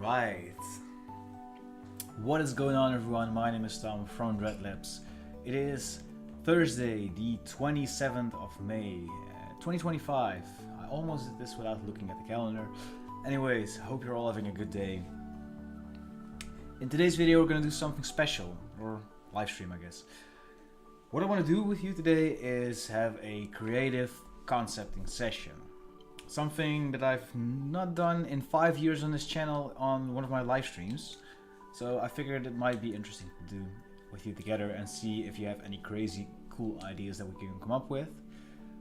Alright. What is going on, everyone? My name is Tom from Dreadlabs. It is Thursday, the 27th of May, 2025. I almost did this without looking at the calendar. Anyways, hope you're all having a good day. In today's video, we're going to do something special, or live stream, I guess. What I want to do with you today is have a creative concepting session. Something that I've not done in 5 years on this channel on one of my live streams. So I figured it might be interesting to do with you together and see if you have any crazy cool ideas that we can come up with.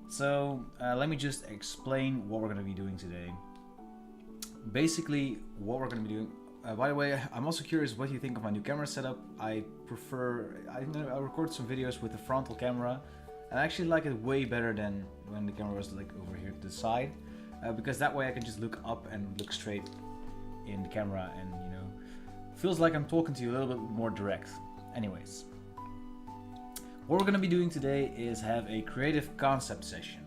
So let me just explain what we're going to be doing today. Basically, what we're going to be doing. By the way, I'm also curious what you think of my new camera setup. I record some videos with the frontal camera, and I actually like it way better than when the camera was like over here to the side, because that way I can just look up and look straight in the camera, and you know, feels like I'm talking to you a little bit more direct. Anyways, what we're gonna be doing today is have a creative concept session.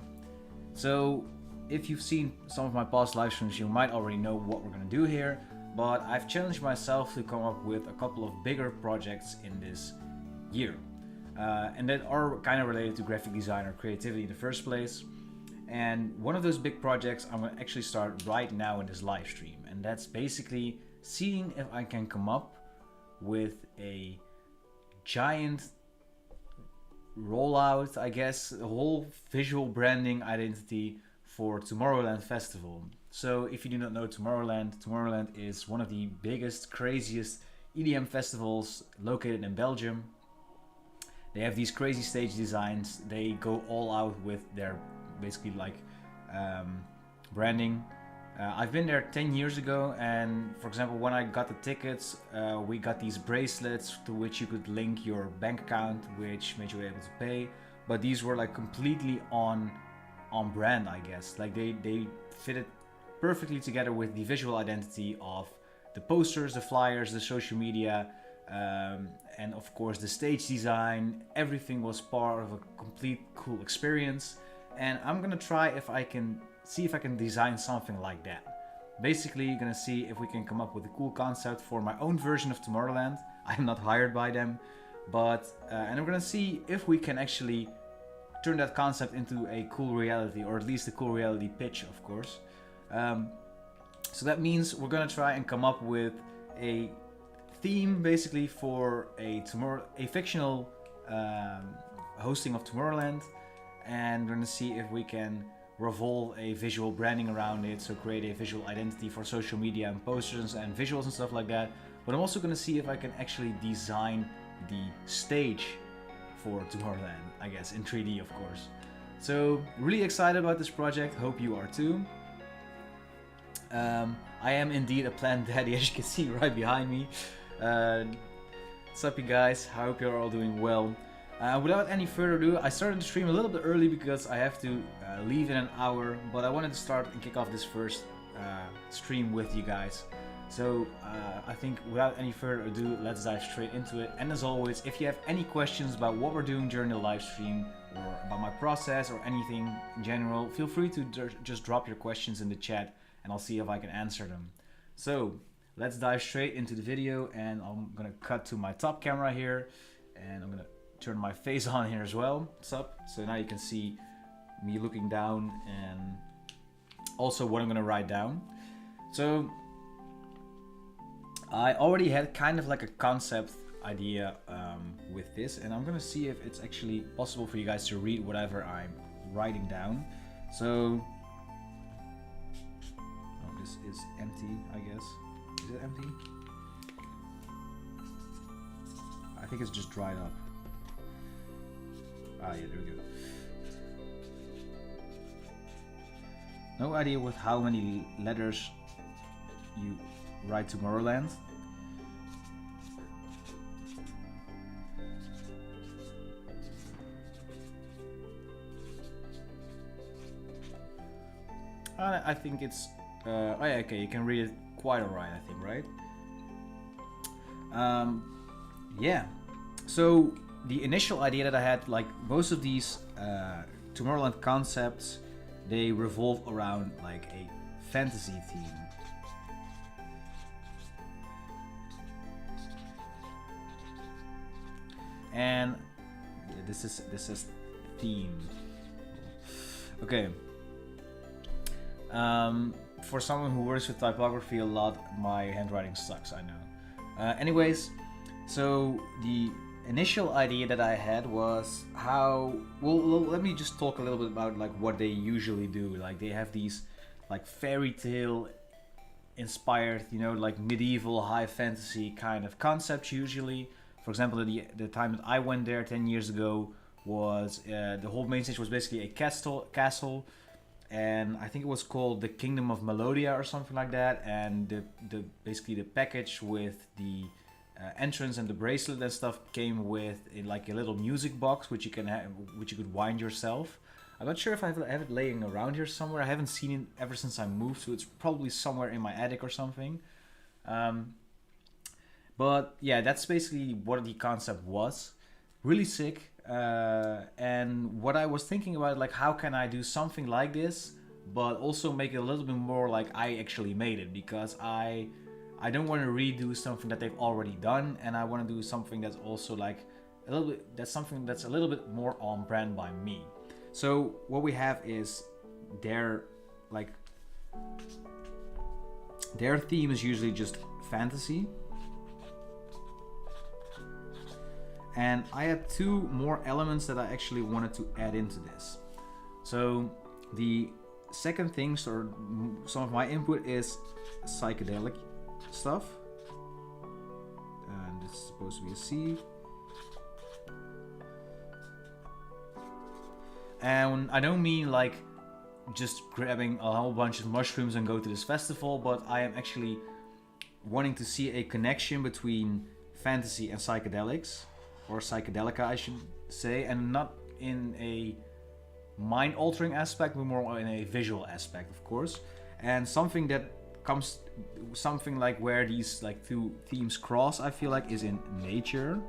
So if you've seen some of my past live streams, you might already know what we're gonna do here. But I've challenged myself to come up with a couple of bigger projects in this year. And that are kind of related to graphic design or creativity in the first place. And one of those big projects I'm going to actually start right now in this live stream. And that's basically seeing if I can come up with a giant rollout, I guess, a whole visual branding identity for Tomorrowland Festival. So if you do not know Tomorrowland is one of the biggest, craziest EDM festivals located in Belgium. They have these crazy stage designs. They go all out with their basically like branding. I've been there 10 years ago, and for example, when I got the tickets, we got these bracelets to which you could link your bank account, which made you able to pay. But these were like completely on brand, I guess. Like they fitted perfectly together with the visual identity of the posters, the flyers, the social media, and of course the stage design. Everything was part of a complete cool experience, and I'm gonna try if I can design something like that. Basically, you're gonna see if we can come up with a cool concept for my own version of Tomorrowland. I'm not hired by them, but and we're gonna see if we can actually turn that concept into a cool reality, or at least a cool reality pitch, of course. So that means we're gonna try and come up with a theme basically for a fictional hosting of Tomorrowland, and we're gonna see if we can revolve a visual branding around it, so create a visual identity for social media and posters and visuals and stuff like that. But I'm also gonna see if I can actually design the stage for Tomorrowland, I guess, in 3D, of course. So really excited about this project, hope you are too. I am indeed a planned daddy, as you can see right behind me. What's up, you guys? I hope you're all doing well. Without any further ado, I started the stream a little bit early because I have to leave in an hour, but I wanted to start and kick off this first stream with you guys. So I think without any further ado, let's dive straight into it. And as always, if you have any questions about what we're doing during the live stream, or about my process, or anything in general, feel free to just drop your questions in the chat, and I'll see if I can answer them. So let's dive straight into the video, and I'm gonna cut to my top camera here, and I'm gonna turn my face on here as well. What's up? So now you can see me looking down, and also what I'm gonna write down. So I already had kind of like a concept idea with this, and I'm gonna see if it's actually possible for you guys to read whatever I'm writing down. So this is empty, I guess. Is it empty? I think it's just dried up. Ah, yeah, there we go. No idea with how many letters you write Tomorrowland. I think it's oh yeah, okay, you can read it quite alright, I think, right? Yeah, so the initial idea that I had, like most of these Tomorrowland concepts, they revolve around like a fantasy theme. and this is theme. Okay. For someone who works with typography a lot, my handwriting sucks, I know. Anyways, so the initial idea that I had was how, well, let me just talk a little bit about like what they usually do. Like they have these like fairy tale inspired, you know, like medieval high fantasy kind of concepts usually. For example, the time that I went there 10 years ago was the whole main stage was basically a castle, and I think it was called the Kingdom of Melodia or something like that. And the basically the package with the entrance and the bracelet and stuff came with like a little music box which you could wind yourself. I'm not sure if I have it laying around here somewhere. I haven't seen it ever since I moved, so it's probably somewhere in my attic or something. But yeah, that's basically what the concept was. Really sick. And what I was thinking about, like, how can I do something like this, but also make it a little bit more like I actually made it, because I don't want to redo something that they've already done, and I want to do something that's also like a little bit, that's something that's a little bit more on brand by me. So what we have is their theme is usually just fantasy. And I had two more elements that I actually wanted to add into this. So the second thing, or some of my input, is psychedelic stuff. And this is supposed to be a C. And I don't mean like just grabbing a whole bunch of mushrooms and go to this festival, but I am actually wanting to see a connection between fantasy and psychedelics, or psychedelica I should say, and not in a mind-altering aspect, but more in a visual aspect, of course. And something like where these like two themes cross, I feel like, is in nature.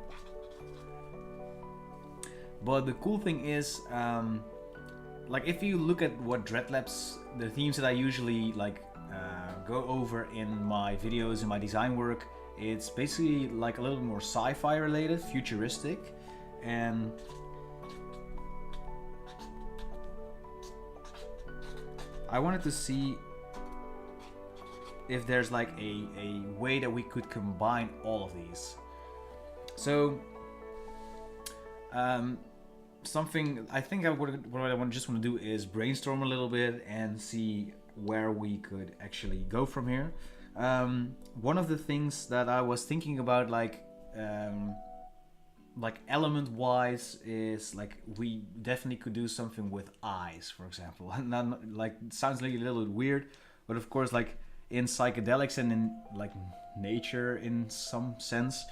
But the cool thing is, like if you look at what Dreadlabs, the themes that I usually like go over in my videos, in my design work, it's basically like a little more sci-fi related, futuristic, and I wanted to see if there's like a way that we could combine all of these. So something I think what I just want to do is brainstorm a little bit and see where we could actually go from here. One of the things that I was thinking about, like element wise, is like we definitely could do something with eyes, for example. And like it sounds like a little bit weird, but of course, like in psychedelics and in like nature in some sense,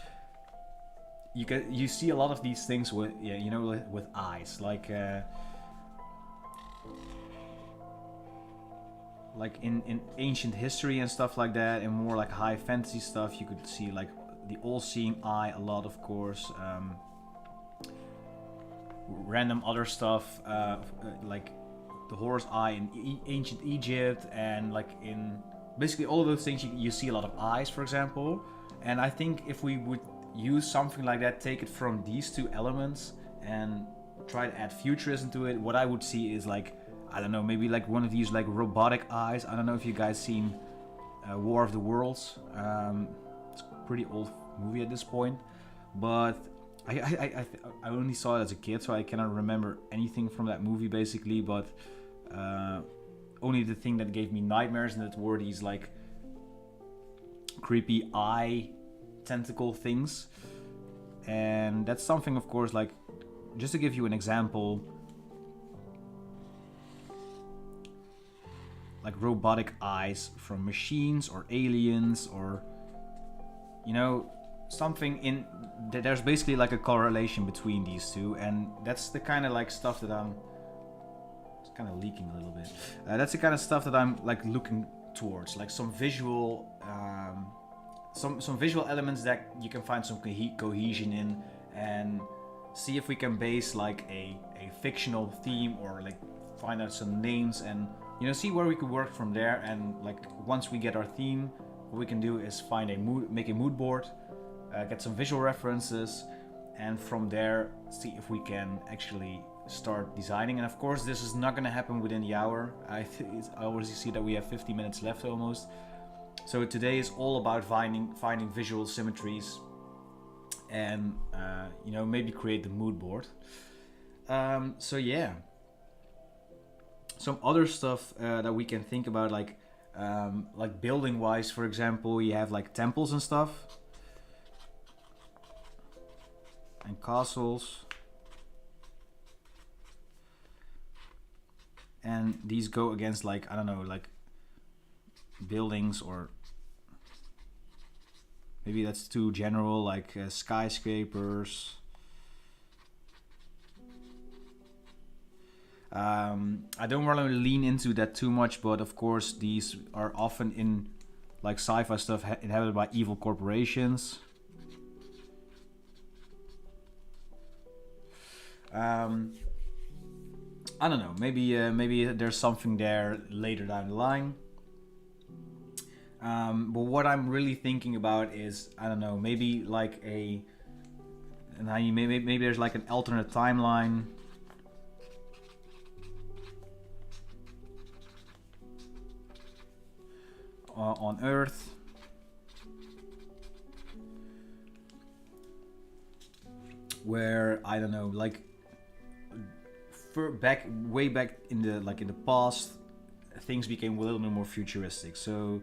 you see a lot of these things with with eyes, like in ancient history and stuff like that, and more like high fantasy stuff, you could see like the all-seeing eye a lot, of course. Random other stuff, like the horse eye in ancient Egypt, and like in basically all of those things you see a lot of eyes, for example. And I think if we would use something like that, take it from these two elements and try to add futurism to it, what I would see is like, I don't know, maybe like one of these like robotic eyes. I don't know if you guys seen War of the Worlds. It's a pretty old movie at this point, but I only saw it as a kid, so I cannot remember anything from that movie basically. But only the thing that gave me nightmares, and that were these like creepy eye tentacle things. And that's something, of course, like just to give you an example, like robotic eyes from machines or aliens, or something in that. There's basically like a correlation between these two, and that's the kind of like stuff that it's kind of leaking a little bit. That's the kind of stuff that I'm like looking towards, like some visual some visual elements that you can find some cohesion in, and see if we can base like a fictional theme, or like find out some names, and see where we could work from there. And like once we get our theme, what we can do is make a mood board, get some visual references, and from there see if we can actually start designing. And of course this is not going to happen within the hour. I already see that we have 50 minutes left almost. So today is all about finding visual symmetries and you know, maybe create the mood board. So yeah, some other stuff that we can think about, like building wise, for example, you have like temples and stuff and castles, and these go against, like, I don't know, like buildings, or maybe that's too general, like skyscrapers. I don't want to lean into that too much, but of course these are often in like sci-fi stuff inhabited by evil corporations. I don't know, maybe there's something there later down the line. But what I'm really thinking about is, I don't know, maybe like maybe there's like an alternate timeline. On Earth, where, I don't know, like way back in the past, things became a little bit more futuristic. So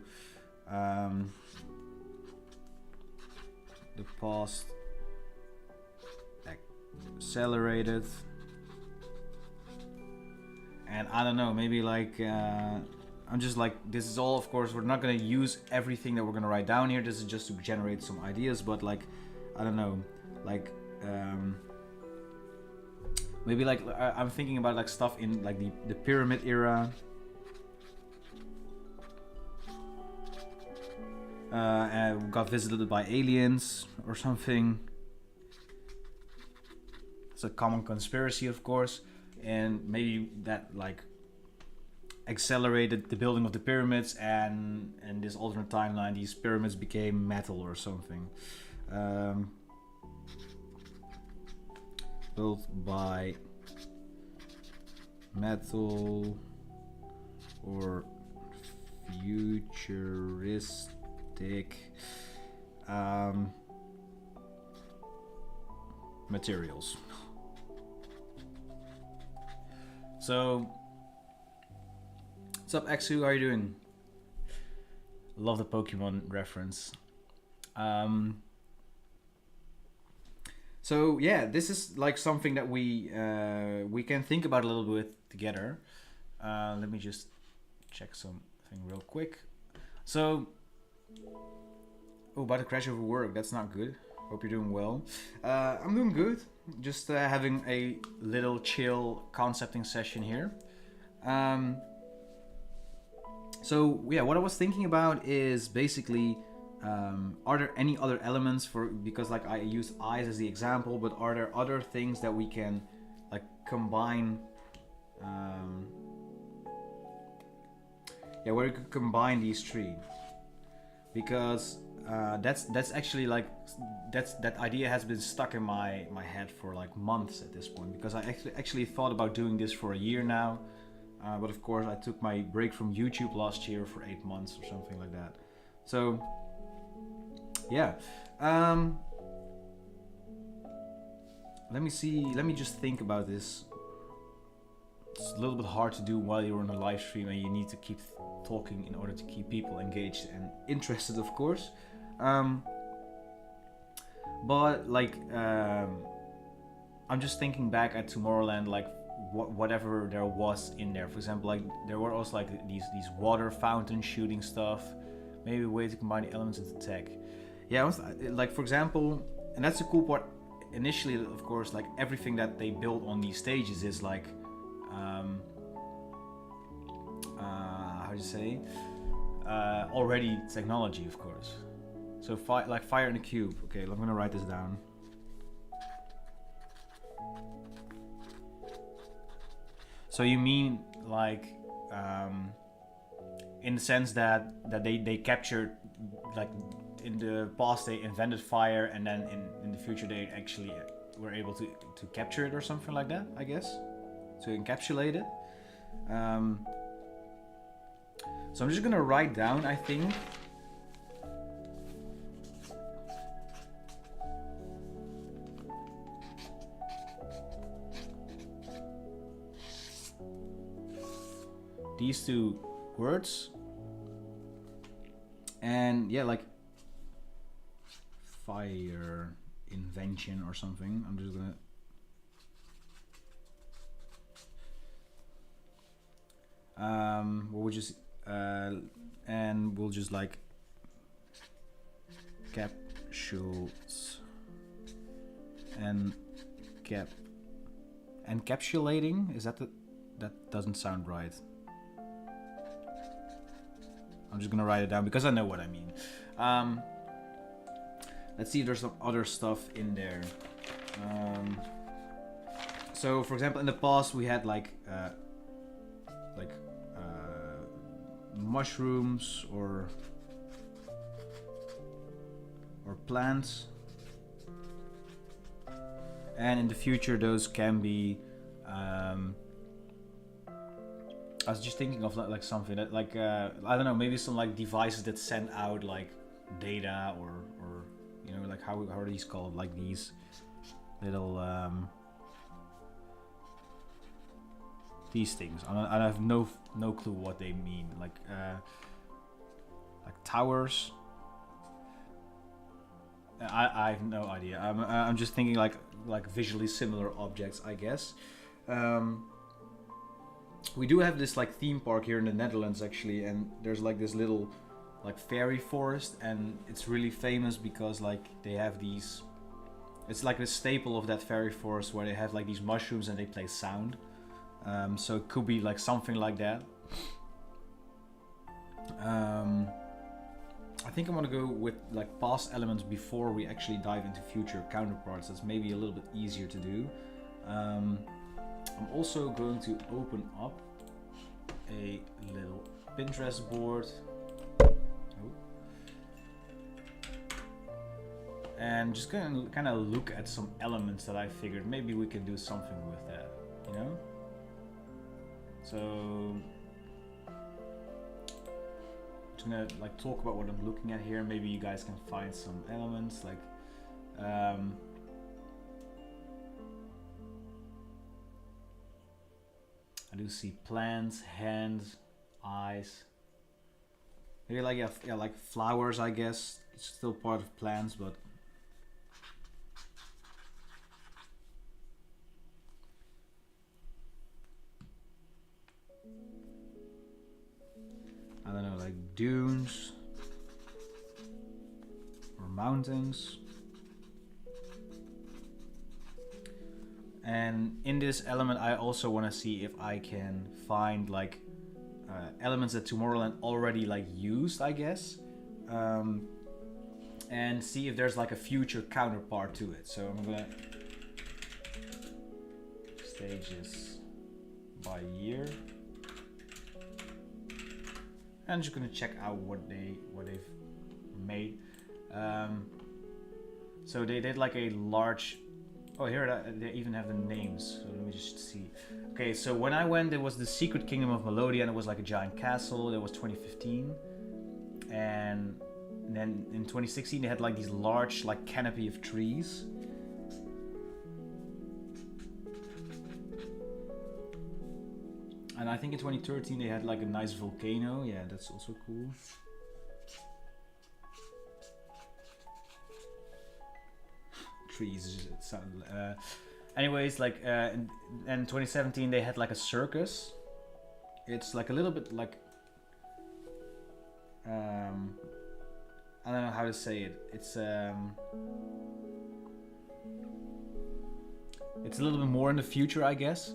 the past accelerated, and I don't know, maybe like I'm just like, this is all, of course, we're not going to use everything that we're going to write down here. This is just to generate some ideas, but like, I don't know, like maybe like I'm thinking about like stuff in like the pyramid era, and got visited by aliens or something. It's a common conspiracy, of course, and maybe that like accelerated the building of the pyramids, and this alternate timeline, these pyramids became metal or something. Built by metal or futuristic materials. So, what's up, Exu? How are you doing? Love the Pokemon reference. So yeah, this is like something that we can think about a little bit together. Let me just check something real quick. So, about to crash over work. That's not good. Hope you're doing well. I'm doing good. Just having a little chill concepting session here. So yeah, what I was thinking about is basically, are there any other elements because like I use eyes as the example, but are there other things that we can like combine, where we could combine these three? Because that's actually like, that idea has been stuck in my head for like months at this point, because I actually thought about doing this for a year now. But of course I took my break from YouTube last year for 8 months or something like that. So yeah, let me just think about this. It's a little bit hard to do while you're on a live stream and you need to keep talking in order to keep people engaged and interested, of course. But like, I'm just thinking back at Tomorrowland, like whatever there was in there. For example, like there were also like these water fountain shooting stuff. Maybe a way to combine the elements into tech. Yeah, like for example, and that's the cool part. Initially, of course, like everything that they build on these stages is like, how do you say? Already technology, of course. So like fire in a cube. Okay, I'm gonna write this down. So you mean like, in the sense that they captured, like in the past they invented fire, and then in the future they actually we're able to capture it or something like that, I guess, to encapsulate it. So I'm just gonna write down, I think, these two words, and yeah, like fire invention or something. I'm just gonna we'll just and we'll just like capsules and encapsulating. Is that that doesn't sound right. I'm just gonna write it down because I know what I mean. Let's see if there's some other stuff in there. So for example, in the past we had like mushrooms or plants, and in the future those can be I was just thinking of like something that like I don't know, maybe some like devices that send out like data or you know, like how are these called, like these little these things. I have no clue what they mean, like towers. I have no idea. I'm just thinking like visually similar objects, I guess. We do have this like theme park here in the Netherlands actually, and there's like this little like fairy forest, and it's really famous because like they have these, it's like a staple of that fairy forest where they have like these mushrooms and they play sound. So it could be like something like that. I think I'm gonna go with like past elements before we actually dive into future counterparts. That's maybe a little bit easier to do. I'm also going to open up a little Pinterest board. And just gonna kind of look at some elements that I figured maybe we can do something with that, you know? So just gonna like talk about what I'm looking at here. Maybe you guys can find some elements like I do see plants, hands, eyes. Maybe like yeah, like flowers, I guess. It's still part of plants, but I don't know, like dunes or mountains. And in this element, I also want to see if I can find like elements that Tomorrowland already like used, I guess, and see if there's like a future counterpart to it. So I'm gonna stages by year. I'm just gonna check out what they've made. So they did like a large. Oh, here they even have the names. So let me just see. Okay, so when I went, there was the Secret Kingdom of Melodia, and it was like a giant castle. That was 2015, and then in 2016 they had like these large like canopy of trees. And I think in 2013 they had like a nice volcano. Yeah, that's also cool. Trees sound. Anyways, like in 2017 they had like a circus. It's like a little bit like I don't know how to say it. It's a little bit more in the future, I guess.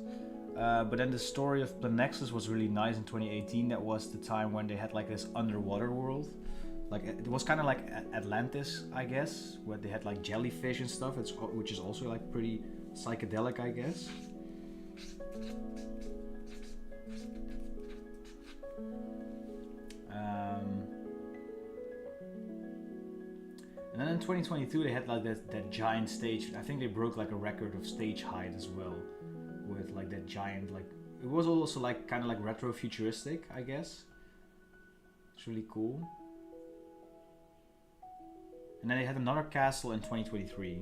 But then the story of Planexus was really nice in 2018. That was the time when they had like this underwater world. Like it was kind of like Atlantis, I guess, where they had like jellyfish and stuff. Which is also like pretty psychedelic, I guess. And then in 2022 they had like that giant stage. I think they broke like a record of stage height as well, with like that giant, like it was also like kind of like retro futuristic, I guess. It's really cool. And then they had another castle in 2023.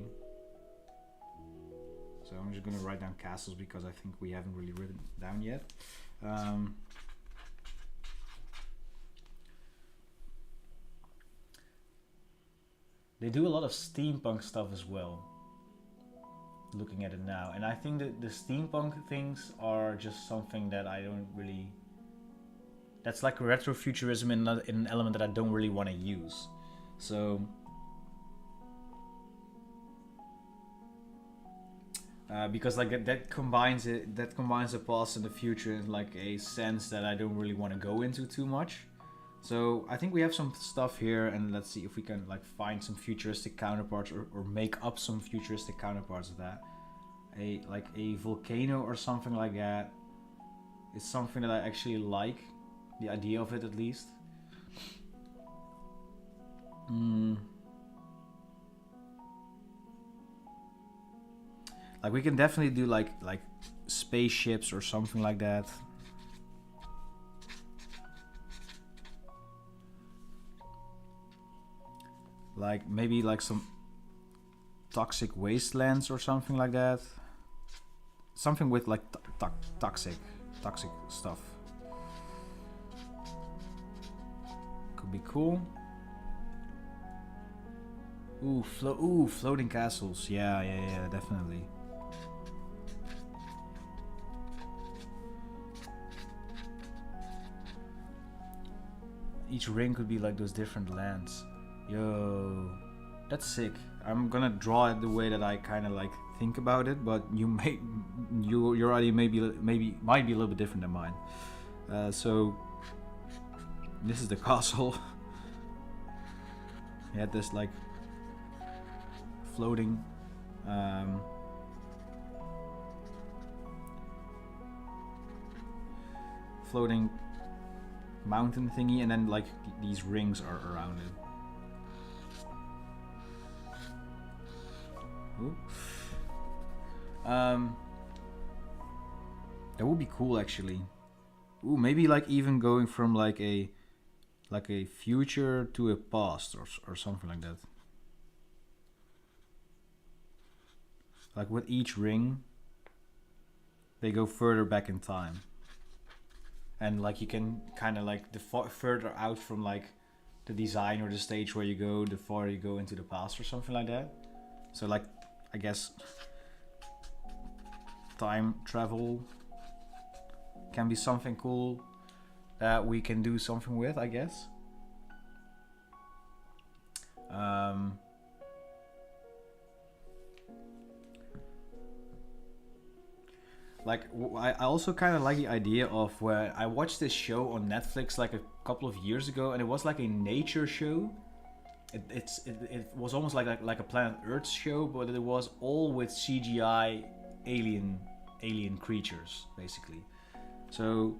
So I'm just gonna write down castles because I think we haven't really written down yet. They do a lot of steampunk stuff as well, looking at it now. And I think that the steampunk things are just something that I don't really... That's like retrofuturism in an element that I don't really want to use. So... because like that combines the past and the future in like a sense that I don't really want to go into too much. So I think we have some stuff here, and let's see if we can like find some futuristic counterparts or make up some futuristic counterparts of that. Like a volcano or something like that. It's something that I actually like, the idea of it at least. Like we can definitely do like spaceships or something like that. Like maybe like some toxic wastelands or something like that. Something with like toxic stuff. Could be cool. Ooh, floating castles. Yeah, definitely. Each ring could be like those different lands. Yo, that's sick. I'm gonna draw it the way that I kind of like think about it, but your idea might be a little bit different than mine. So this is the castle. You had this like floating floating mountain thingy, and then like these rings are around it. That would be cool actually. Ooh, maybe like even going from like a future to a past or something like that. Like with each ring, they go further back in time. And like you can kind of like the further out from like the design or the stage where you go, the farther you go into the past or something like that. So like, I guess time travel can be something cool that we can do something with, I guess. Like I also kind of like the idea of where I watched this show on Netflix like a couple of years ago, and it was like a nature show. It was almost like a Planet Earth show, but it was all with CGI alien creatures basically. So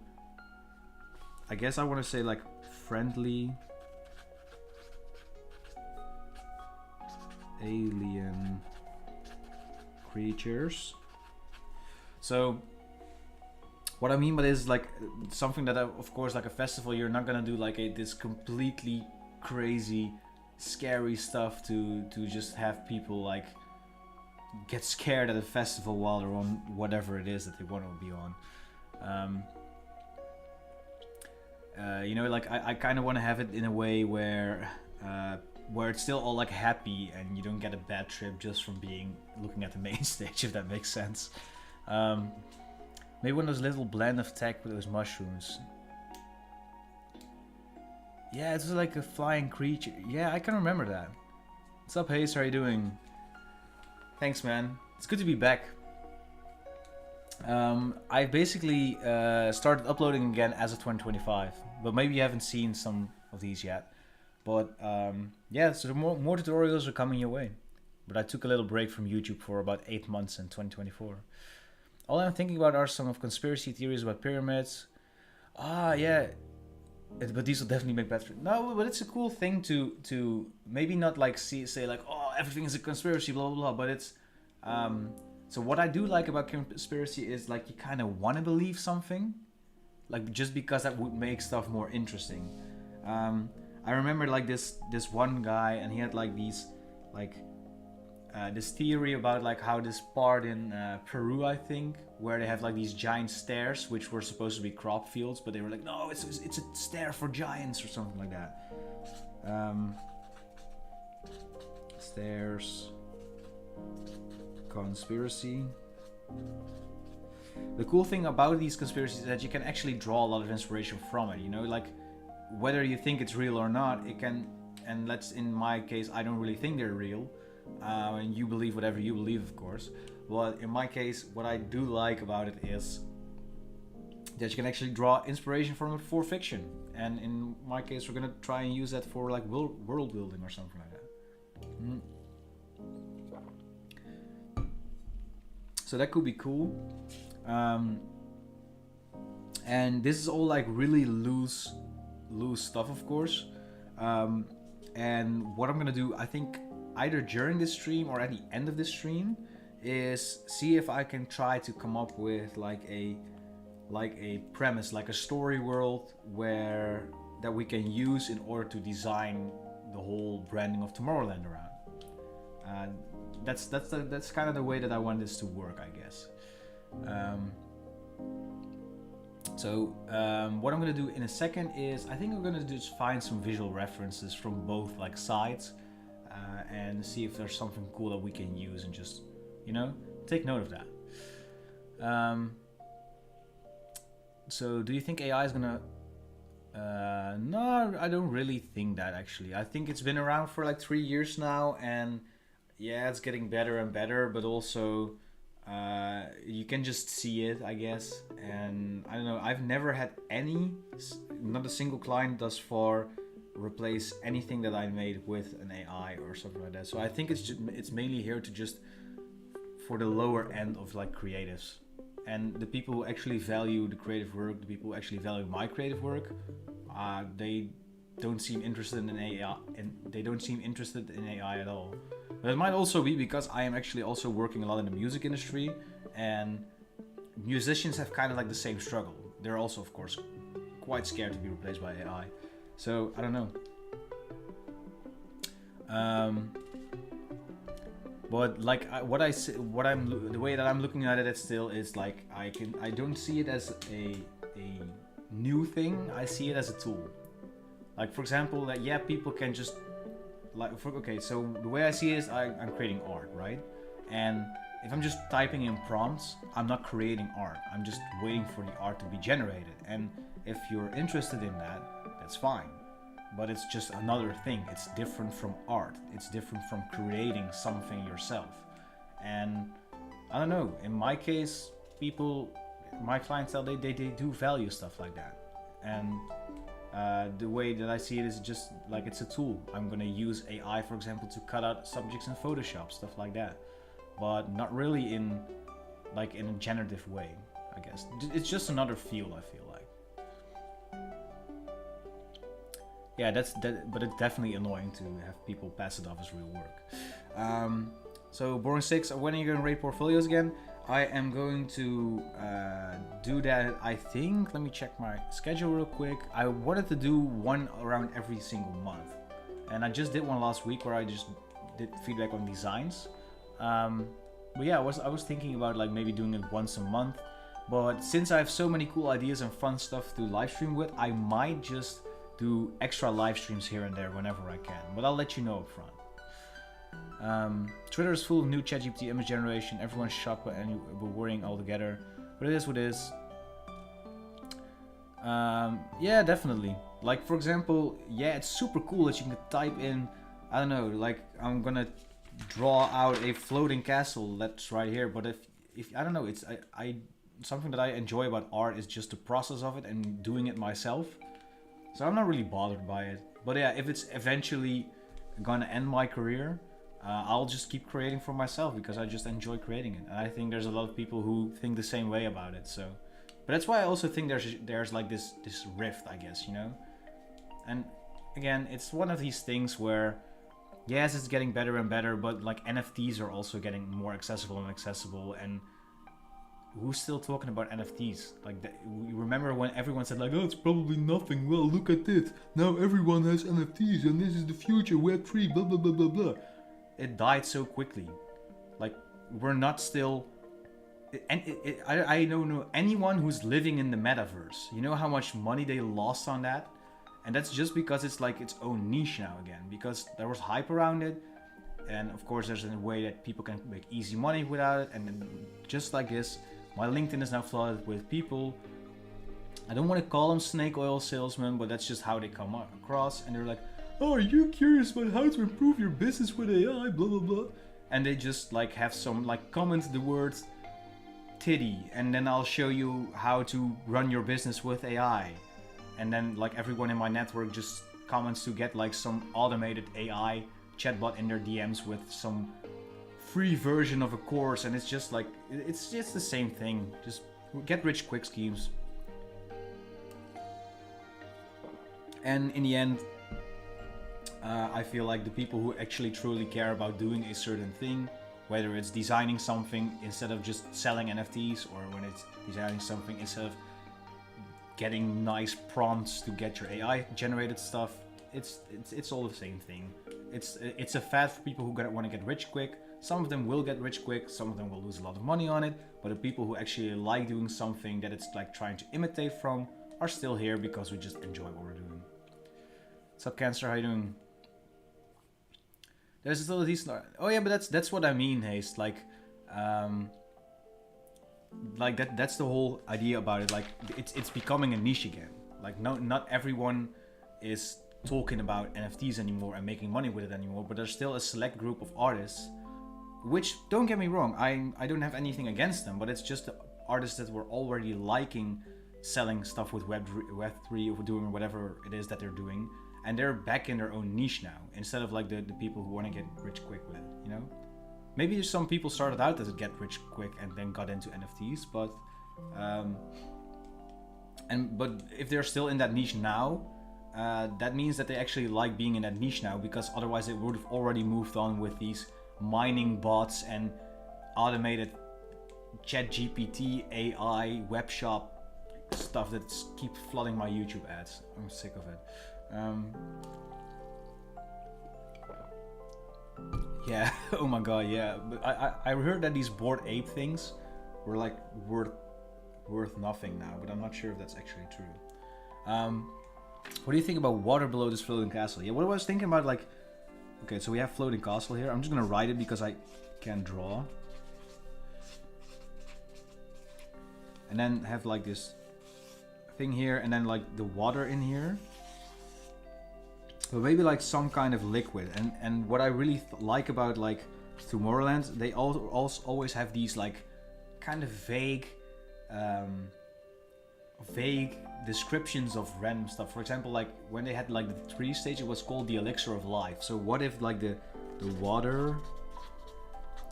I guess I want to say like friendly alien creatures. So what I mean by this is like something that of course like a festival you're not gonna do like this completely crazy scary stuff to just have people like get scared at a festival while they're on whatever it is that they want to be on. You know, like I kind of want to have it in a way where it's still all like happy and you don't get a bad trip just from looking at the main stage, if that makes sense. Maybe one of those little blend of tech with those mushrooms. Yeah, it's like a flying creature. Yeah, I can remember that. What's up, Hayes? How are you doing? Thanks, man. It's good to be back. I basically started uploading again as of 2025, but maybe you haven't seen some of these yet. But yeah, so more tutorials are coming your way. But I took a little break from YouTube for about 8 months in 2024. All I'm thinking about are some of conspiracy theories about pyramids. Ah, yeah. But these will definitely make better. No, but it's a cool thing to maybe not like say like, oh, everything is a conspiracy, blah blah blah. But it's so what I do like about conspiracy is like you kind of want to believe something, like just because that would make stuff more interesting. I remember like this one guy, and he had like these like this theory about like how this part in Peru, I think, where they have like these giant stairs which were supposed to be crop fields, but they were like, no, it's a stair for giants or something like that. Stairs conspiracy. The cool thing about these conspiracies is that you can actually draw a lot of inspiration from it, you know, like whether you think it's real or not, it can, and let's, in my case, I don't really think they're real, and you believe whatever you believe, of course, but in my case, what I do like about it is that you can actually draw inspiration from it for fiction, and in my case, we're gonna try and use that for like world building or something like that. So that could be cool. And this is all like really loose stuff, of course. And what I'm gonna do, I think either during this stream or at the end of this stream, is see if I can try to come up with like a premise, like a story world that we can use in order to design the whole branding of Tomorrowland around. That's kind of the way that I want this to work, I guess. So what I'm gonna do in a second is I think I'm gonna just find some visual references from both like sides and see if there's something cool that we can use and just, you know, take note of that. So do you think AI is gonna no, I don't really think that, actually. I think it's been around for like 3 years now, and yeah, it's getting better and better, but also you can just see it, I guess. And I don't know, I've never had not a single client thus far replace anything that I made with an AI or something like that. So I think it's mainly here to just for the lower end of like creatives, and the people who actually value the creative work, the people who actually value my creative work, they don't seem interested in AI, and they don't seem interested in AI at all. But it might also be because I am actually also working a lot in the music industry, and musicians have kind of like the same struggle. They're also, of course, quite scared to be replaced by AI. So I don't know. But like the way that I'm looking at it still is like I don't see it as a new thing. I see it as a tool. Like, for example, that yeah, people can just okay, so the way I see it is I'm creating art, right? And if I'm just typing in prompts, I'm not creating art. I'm just waiting for the art to be generated. And if you're interested in that, that's fine. But it's just another thing. It's different from art. It's different from creating something yourself. And I don't know, in my case, my clientele, they do value stuff like that. And the way that I see it is just like it's a tool. I'm gonna use AI, for example, to cut out subjects in Photoshop, stuff like that. But not really in a generative way, I guess. It's just another field, I feel like. Yeah, but it's definitely annoying to have people pass it off as real work. So Boring 6, when are you going to rate portfolios again? I am going to do that, I think. Let me check my schedule real quick. I wanted to do one around every single month. And I just did one last week where I just did feedback on designs. But yeah, I was thinking about like maybe doing it once a month. But since I have so many cool ideas and fun stuff to live stream with, I might just do extra live streams here and there whenever I can. But I'll let you know up front. Twitter is full of new ChatGPT image generation. Everyone's shocked but worrying altogether. But it is what it is. Yeah, definitely. Like, for example, yeah, it's super cool that you can type in, I don't know, like I'm gonna draw out a floating castle that's right here. But if I don't know, it's something that I enjoy about art is just the process of it and doing it myself. So I'm not really bothered by it. But yeah, if it's eventually gonna end my career, I'll just keep creating for myself because I just enjoy creating it. And I think there's a lot of people who think the same way about it. So, but that's why I also think there's like this rift, I guess, you know. And again, it's one of these things where, yes, it's getting better and better, but like NFTs are also getting more accessible and accessible. And who's still talking about NFTs? Like, you remember when everyone said like, oh, it's probably nothing. Well, look at it. Now everyone has NFTs and this is the future, Web3, blah, blah, blah, blah, blah. It died so quickly. Like, we're not still... And I don't know anyone who's living in the metaverse. You know how much money they lost on that? And that's just because it's like its own niche now again. Because there was hype around it. And of course there's a way that people can make easy money without it. And then just like this, my LinkedIn is now flooded with people. I don't want to call them snake oil salesmen, but that's just how they come across. And they're like, oh, are you curious about how to improve your business with AI, blah, blah, blah. And they just like have some, like, comment the words titty, and then I'll show you how to run your business with AI. And then like everyone in my network just comments to get like some automated AI chatbot in their DMs with some free version of a course. And it's just like, it's just the same thing. Just get rich quick schemes. And in the end, I feel like the people who actually truly care about doing a certain thing, whether it's designing something instead of just selling NFTs, or when it's designing something instead of getting nice prompts to get your AI generated stuff, it's all the same thing. It's a fad for people who want to get rich quick. Some of them will get rich quick, some of them will lose a lot of money on it, but the people who actually like doing something that it's like trying to imitate from are still here because we just enjoy what we're doing. What's up, Cancer? How you doing? There's still a decent... Oh yeah, but that's what I mean, Haste. Like that's the whole idea about it. Like it's becoming a niche again. Like not everyone is talking about NFTs anymore and making money with it anymore, but there's still a select group of artists, which, don't get me wrong, I don't have anything against them, but it's just the artists that were already liking selling stuff with Web3 or doing whatever it is that they're doing. And they're back in their own niche now, instead of like the people who want to get rich quick with it, you know? Maybe some people started out as a get rich quick and then got into NFTs, but if they're still in that niche now, that means that they actually like being in that niche now, because otherwise it would have already moved on with these mining bots and automated ChatGPT, AI, web shop stuff that keeps flooding my YouTube ads. I'm sick of it. Yeah, oh my god, yeah. But I heard that these Bored Ape things were like worth nothing now, but I'm not sure if that's actually true. What do you think about water below this floating castle? Yeah, what I was thinking about, like, okay, so we have floating castle here. I'm just gonna write it because I can't draw. And then have like this thing here, and then like the water in here. But maybe like some kind of liquid. And what I really like about like Tomorrowland, they also always have these like kind of vague descriptions of random stuff. For example, like when they had like the 3 stage, it was called the elixir of life. So what if like the water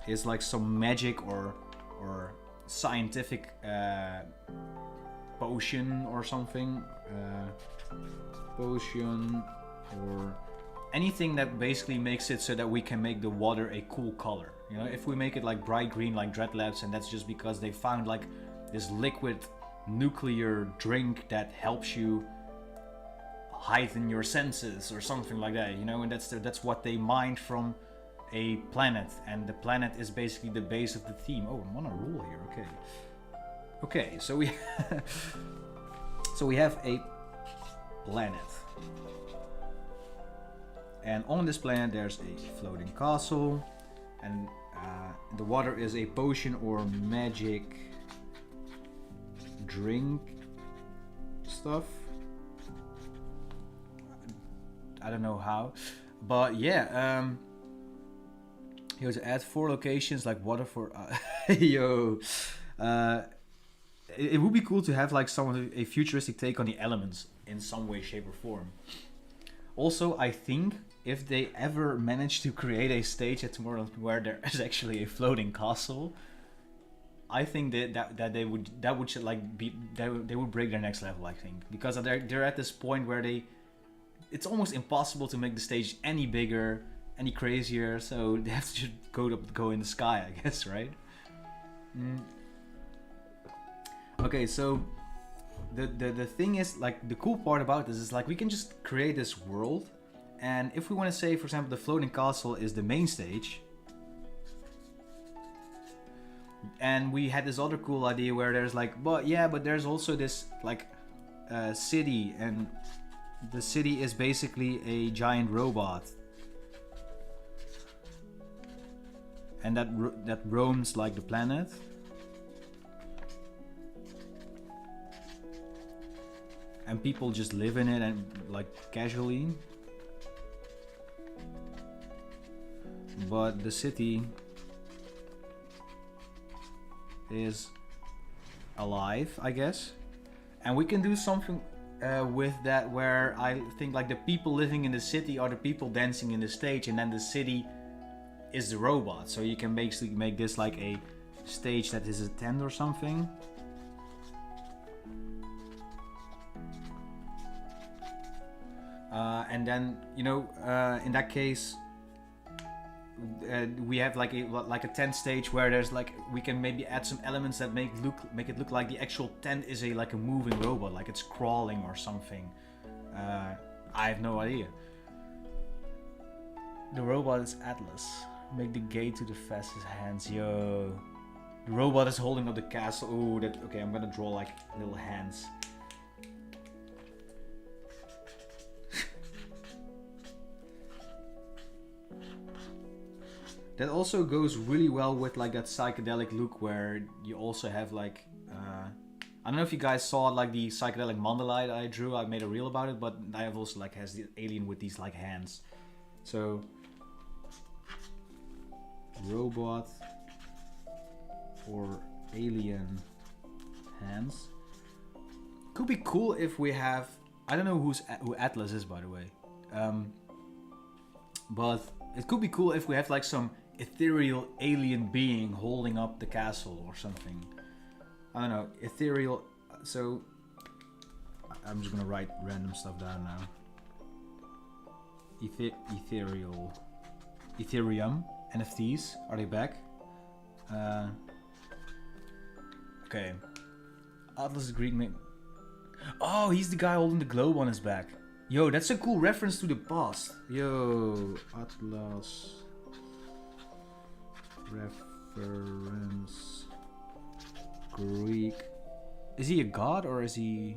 is like some magic or scientific potion or something, potion or anything that basically makes it so that we can make the water a cool color. You know, if we make it like bright green like Dreadlabs, and that's just because they found like this liquid nuclear drink that helps you heighten your senses or something like that, you know, and that's what they mined from a planet, and the planet is basically the base of the theme. Oh, I'm on a roll here. Okay, so we so we have a planet, and on this planet there's a floating castle, and the water is a potion or magic drink stuff. I don't know how, but yeah, here's add 4 locations like water for yo. It would be cool to have like a futuristic take on the elements in some way, shape or form. Also, I think if they ever manage to create a stage at Tomorrowland where there is actually a floating castle, I think that they would break their next level, I think, because they're at this point where it's almost impossible to make the stage any bigger, any crazier, so they have to just go in the sky, I guess, right? Okay, so the thing is, like, the cool part about this is, like, we can just create this world, and if we want to say, for example, the floating castle is the main stage, and we had this other cool idea where there's like, but there's also this like city, and the city is basically a giant robot, and that roams like the planet. And people just live in it and like casually. But the city is alive, I guess. And we can do something with that where I think like the people living in the city are the people dancing in the stage, and then the city is the robot. So you can basically make this like a stage that is a tent or something. And then, you know, in that case, we have like a tent stage where there's like, we can maybe add some elements that make it look like the actual tent is like a moving robot, like it's crawling or something. I have no idea. The robot is Atlas. Make the gate to the fastest hands, yo. The robot is holding up the castle. Oh, that okay. I'm gonna draw like little hands. That also goes really well with like that psychedelic look where you also have like, I don't know if you guys saw like the psychedelic mandala I drew. I made a reel about it, but I have also like has the alien with these like hands. So robot or alien hands. Could be cool if we have, I don't know who Atlas is, by the way, but it could be cool if we have like some ethereal alien being holding up the castle or something. I don't know, ethereal. So I'm just gonna write random stuff down now. Ethereum NFTs, are they back? Okay. Atlas is Greek name. Oh, he's the guy holding the globe on his back. Yo, that's a cool reference to the past. Yo, Atlas reference Greek. Is he a god or is he?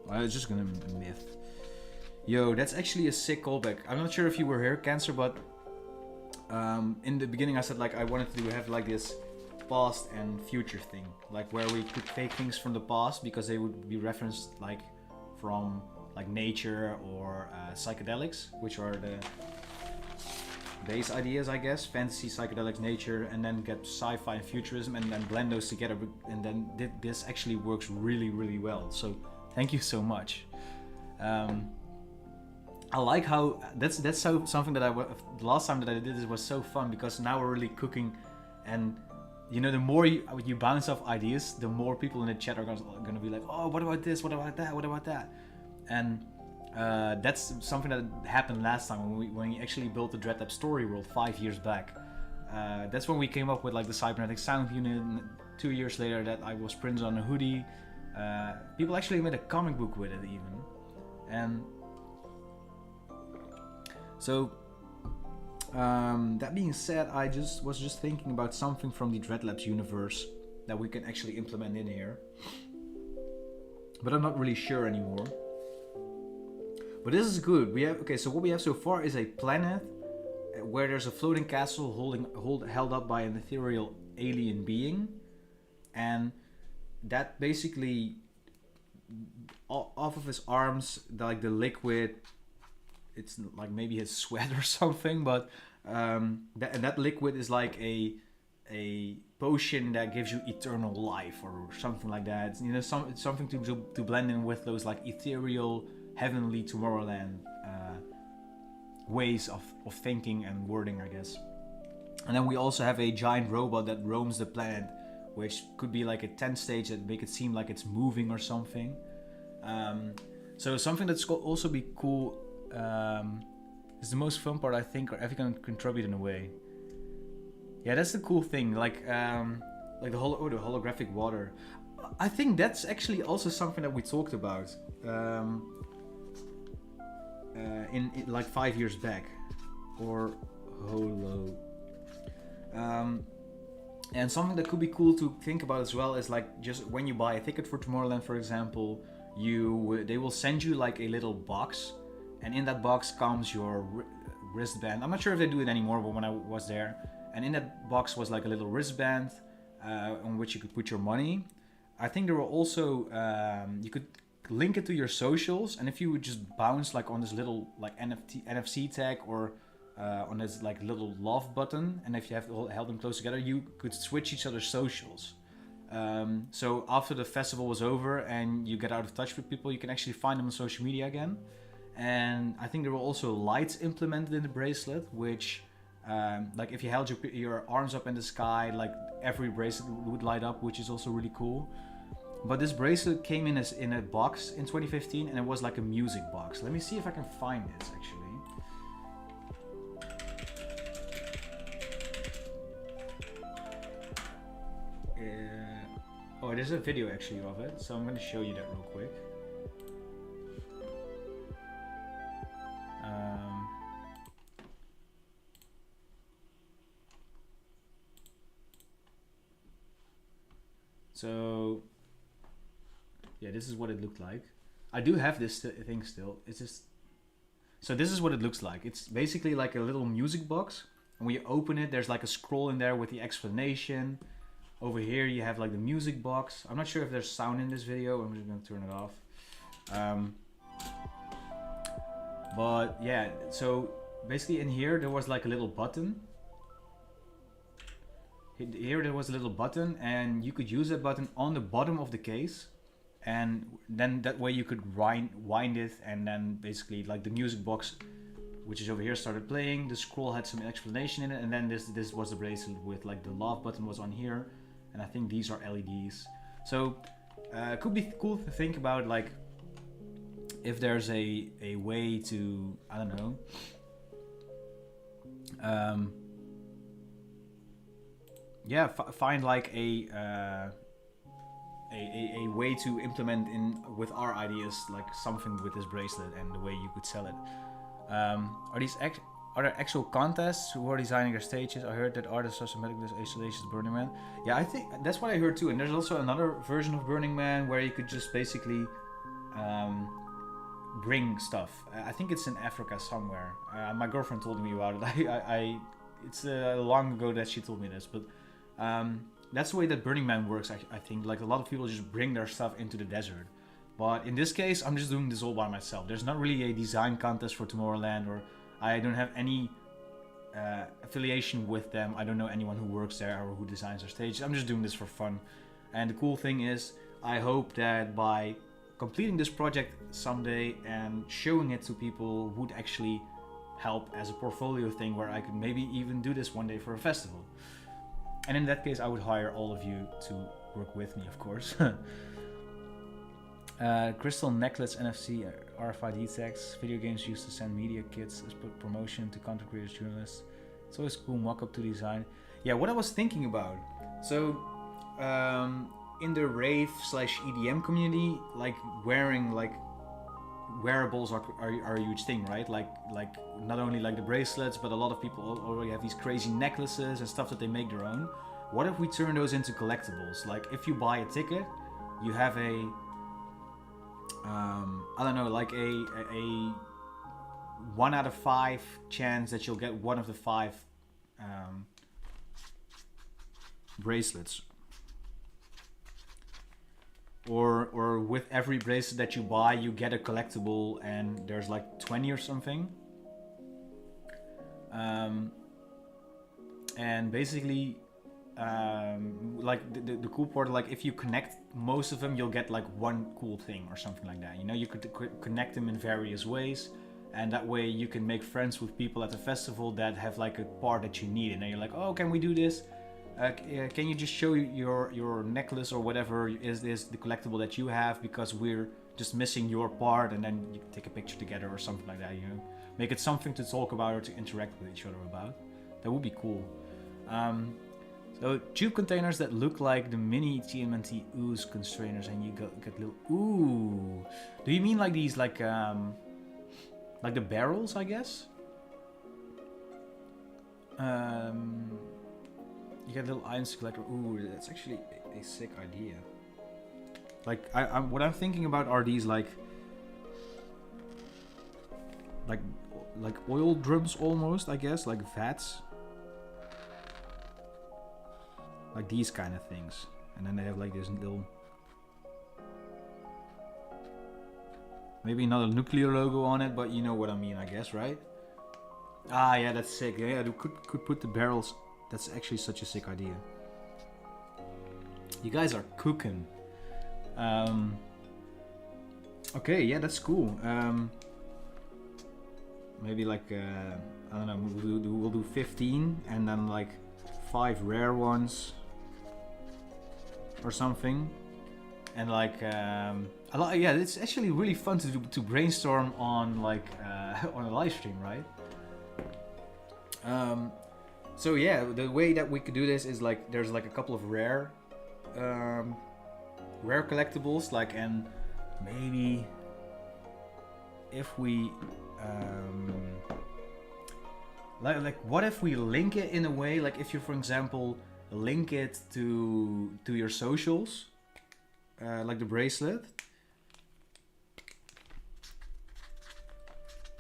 Well, it's just gonna myth. Yo, that's actually a sick callback. I'm not sure if you were here, Cancer, but in the beginning I said like I wanted to have like this past and future thing, like where we could take things from the past because they would be referenced like from like nature or psychedelics, which are the base ideas, I guess. Fantasy, psychedelics, nature, and then get sci-fi and futurism, and then blend those together, and then this actually works really, really well. So thank you so much. I like how that's so something that the last time that I did this was so fun, because now we're really cooking, and you know, the more you bounce off ideas, the more people in the chat are gonna be like, oh, what about this, what about that, what about that? And that's something that happened last time when we actually built the Dreadlabs story world 5 years back. That's when we came up with like the cybernetic sound unit, and 2 years later that I was printed on a hoodie. People actually made a comic book with it even. And so that being said, I was just thinking about something from the Dreadlabs universe that we can actually implement in here, but I'm not really sure anymore. But this is good. So what we have so far is a planet where there's a floating castle held up by an ethereal alien being, and that basically off of his arms, like the liquid, it's like maybe his sweat or something, but that liquid is like a potion that gives you eternal life or something like that. You know, something to blend in with those like ethereal, heavenly Tomorrowland ways of thinking and wording, I guess. And then we also have a giant robot that roams the planet, which could be like a tent stage that make it seem like it's moving or something. So something that's also be cool is the most fun part, I think, or if you can contribute in a way. Yeah, that's the cool thing. Like the holographic water. I think that's actually also something that we talked about in like 5 years back, or holo. And something that could be cool to think about as well is like just when you buy a ticket for Tomorrowland, for example, they will send you like a little box, and in that box comes your wristband. I'm not sure if they do it anymore, but when I was there, and in that box was like a little wristband on which you could put your money. I think there were also you could link it to your socials, and if you would just bounce like on this little like NFC tag or on this like little love button, and if you have held them close together, you could switch each other's socials. So after the festival was over and you get out of touch with people, you can actually find them on social media again. And I think there were also lights implemented in the bracelet, which like if you held your arms up in the sky, like every bracelet would light up, which is also really cool. But this bracelet came in a box in 2015, and it was like a music box. Let me see if I can find this actually. Oh, there's a video actually of it, so I'm going to show you that real quick. So yeah, this is what it looked like. I do have this thing still. It's just, so this is what it looks like. It's basically like a little music box, and when you open it, there's like a scroll in there with the explanation. Over here you have like the music box. I'm not sure if there's sound in this video. I'm just gonna turn it off. But yeah, so basically in here there was like a little button. Here there was a little button, and you could use that button on the bottom of the case, and then that way you could wind it, and then basically like the music box, which is over here, started playing. The scroll had some explanation in it, and then this was the bracelet with like the love button was on here. And I think these are LEDs. So it could be cool to think about, like if there's a way to, I don't know, yeah, find like a way to implement in with our ideas, like something with this bracelet and the way you could sell it. Are there actual contests who are designing their stages? I heard that artists are submitting this installations Burning Man. Yeah, I think that's what I heard too. And there's also another version of Burning Man where you could just basically bring stuff. I think it's in Africa somewhere. My girlfriend told me about it. It's long ago that she told me this, but that's the way that Burning Man works. I think like a lot of people just bring their stuff into the desert. But in this case, I'm just doing this all by myself. There's not really a design contest for Tomorrowland, or I don't have any affiliation with them. I don't know anyone who works there or who designs their stages. I'm just doing this for fun. And the cool thing is, I hope that by completing this project someday and showing it to people would actually help as a portfolio thing, where I could maybe even do this one day for a festival. And in that case, I would hire all of you to work with me, of course. Crystal necklace, NFC, RFID tags. Video games used to send media kits as promotion to content creators, journalists. It's always cool mock-up to design. Yeah, what I was thinking about. So, in the rave / EDM community, like wearing like wearables are a huge thing, right? Like not only like the bracelets, but a lot of people already have these crazy necklaces and stuff that they make their own. What if we turn those into collectibles? Like if you buy a ticket, you have a I don't know, like a 1 out of 5 chance that you'll get one of the 5 bracelets. Or with every bracelet that you buy, you get a collectible, and there's like 20 or something. And basically, like the cool part, like if you connect most of them, you'll get like one cool thing or something like that. You know, you could connect them in various ways, and that way you can make friends with people at the festival that have like a part that you need, and then you're like, oh, can we do this? Can you just show your necklace or whatever is the collectible that you have, because we're just missing your part, and then you take a picture together or something like that, you know? Make it something to talk about or to interact with each other about. That would be cool. So tube containers that look like the mini TMNT ooze constrainers, and you get little ooh. Do you mean like these like the barrels, I guess? You get little items collector. Ooh, that's actually a sick idea. Like what I'm thinking about are these like oil drums almost, I guess, like vats. Like these kind of things. And then they have like this little... Maybe not a nuclear logo on it, but you know what I mean, I guess, right? Ah, yeah, that's sick. Yeah, you could put the barrels. That's actually such a sick idea. You guys are cooking. Okay, yeah, that's cool. Maybe like, I don't know, we'll do 15 and then like 5 rare ones or something. And like, yeah, it's actually really fun to brainstorm on like on a live stream, right? So yeah, the way that we could do this is like there's like a couple of rare collectibles, like, and maybe if we like what if we link it in a way, like if you, for example, link it to your socials, like the bracelet